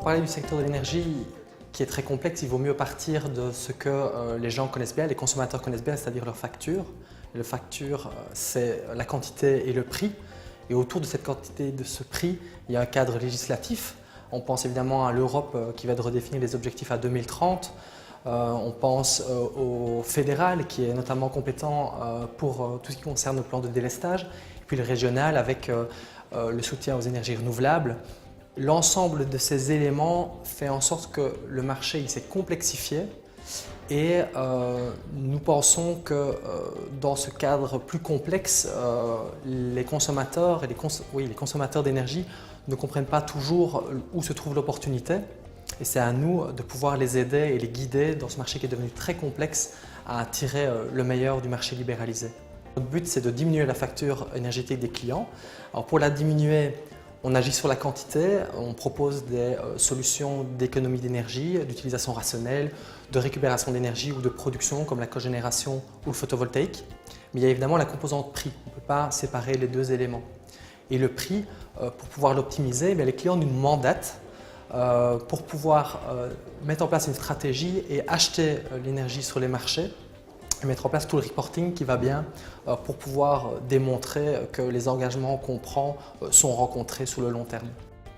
Pour parler du secteur de l'énergie, qui est très complexe, il vaut mieux partir de ce que les gens connaissent bien, les consommateurs connaissent bien, c'est-à-dire leur facture. Et le facture, c'est la quantité et le prix. Et autour de cette quantité et de ce prix, il y a un cadre législatif. On pense évidemment à l'Europe qui va redéfinir les objectifs à 2030. On pense au fédéral qui est notamment compétent pour tout ce qui concerne le plan de délestage. Et puis le régional avec le soutien aux énergies renouvelables. L'ensemble de ces éléments fait en sorte que le marché s'est complexifié et nous pensons que dans ce cadre plus complexe, les consommateurs et les consommateurs d'énergie ne comprennent pas toujours où se trouve l'opportunité. Et c'est à nous de pouvoir les aider et les guider dans ce marché qui est devenu très complexe à tirer le meilleur du marché libéralisé. Notre but, c'est de diminuer la facture énergétique des clients. Alors pour la diminuer, on agit sur la quantité, on propose des solutions d'économie d'énergie, d'utilisation rationnelle, de récupération d'énergie ou de production comme la cogénération ou le photovoltaïque. Mais il y a évidemment la composante prix, on ne peut pas séparer les deux éléments. Et le prix, pour pouvoir l'optimiser, les clients nous mandatent pour pouvoir mettre en place une stratégie et acheter l'énergie sur les marchés et mettre en place tout le reporting qui va bien pour pouvoir démontrer que les engagements qu'on prend sont rencontrés sur le long terme.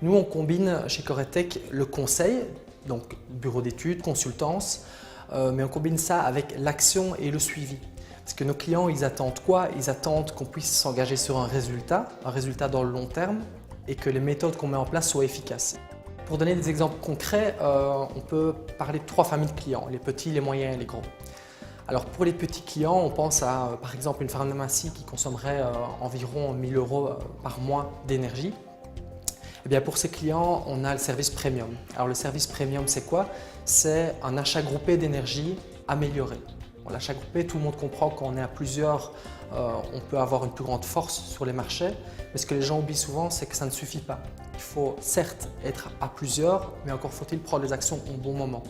Nous, on combine chez Coretech le conseil, donc bureau d'études, consultance, mais on combine ça avec l'action et le suivi. Parce que nos clients, ils attendent quoi? Ils attendent qu'on puisse s'engager sur un résultat dans le long terme et que les méthodes qu'on met en place soient efficaces. Pour donner des exemples concrets, on peut parler de 3 familles de clients, les petits, les moyens et les gros. Alors pour les petits clients, on pense à par exemple une pharmacie qui consommerait environ 1 000 € par mois d'énergie. Eh bien pour ces clients, on a le service premium. Alors le service premium, c'est quoi? C'est un achat groupé d'énergie amélioré. Bon, l'achat groupé, tout le monde comprend qu'on est à plusieurs, on peut avoir une plus grande force sur les marchés. Mais ce que les gens oublient souvent, c'est que ça ne suffit pas. Il faut certes être à plusieurs, mais encore faut-il prendre les actions au bon moment.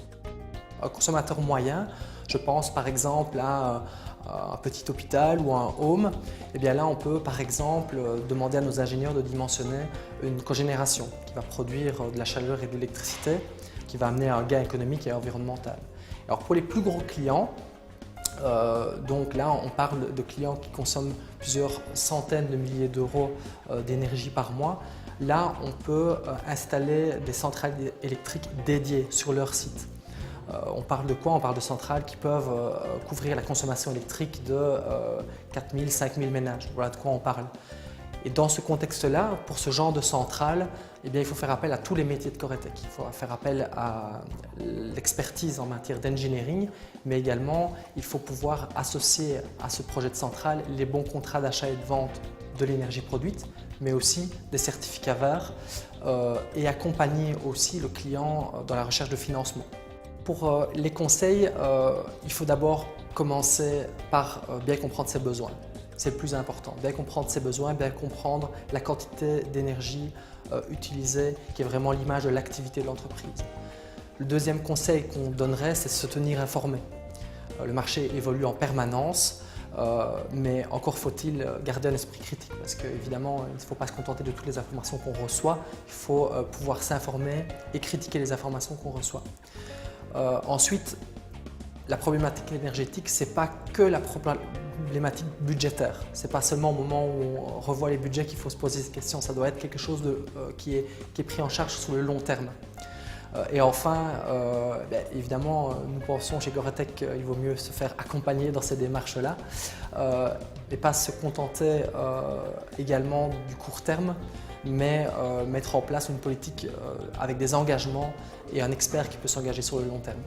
Un consommateur moyen, je pense par exemple à un petit hôpital ou un home, et bien là on peut par exemple demander à nos ingénieurs de dimensionner une cogénération qui va produire de la chaleur et de l'électricité, qui va amener à un gain économique et environnemental. Alors pour les plus gros clients, donc là on parle de clients qui consomment plusieurs centaines de milliers d'euros d'énergie par mois. Là on peut installer des centrales électriques dédiées sur leur site. On parle de quoi? On parle de centrales qui peuvent couvrir la consommation électrique de 4 000 à 5 000 ménages. Voilà de quoi on parle. Et dans ce contexte-là, pour ce genre de centrale, eh bien, il faut faire appel à tous les métiers de Coretech. Il faut faire appel à l'expertise en matière d'engineering, mais également il faut pouvoir associer à ce projet de centrale les bons contrats d'achat et de vente de l'énergie produite, mais aussi des certificats verts et accompagner aussi le client dans la recherche de financement. Pour les conseils, il faut d'abord commencer par bien comprendre ses besoins. C'est le plus important, bien comprendre ses besoins, bien comprendre la quantité d'énergie utilisée qui est vraiment l'image de l'activité de l'entreprise. Le deuxième conseil qu'on donnerait, c'est de se tenir informé. Le marché évolue en permanence, mais encore faut-il garder un esprit critique parce qu'évidemment, il ne faut pas se contenter de toutes les informations qu'on reçoit, il faut pouvoir s'informer et critiquer les informations qu'on reçoit. Ensuite, la problématique énergétique, ce n'est pas que la problématique budgétaire. Ce n'est pas seulement au moment où on revoit les budgets qu'il faut se poser cette question. Ça doit être quelque chose qui est pris en charge sur le long terme. Et enfin, évidemment, nous pensons chez Coretech qu'il vaut mieux se faire accompagner dans ces démarches-là et pas se contenter également du court terme, mais mettre en place une politique avec des engagements et un expert qui peut s'engager sur le long terme.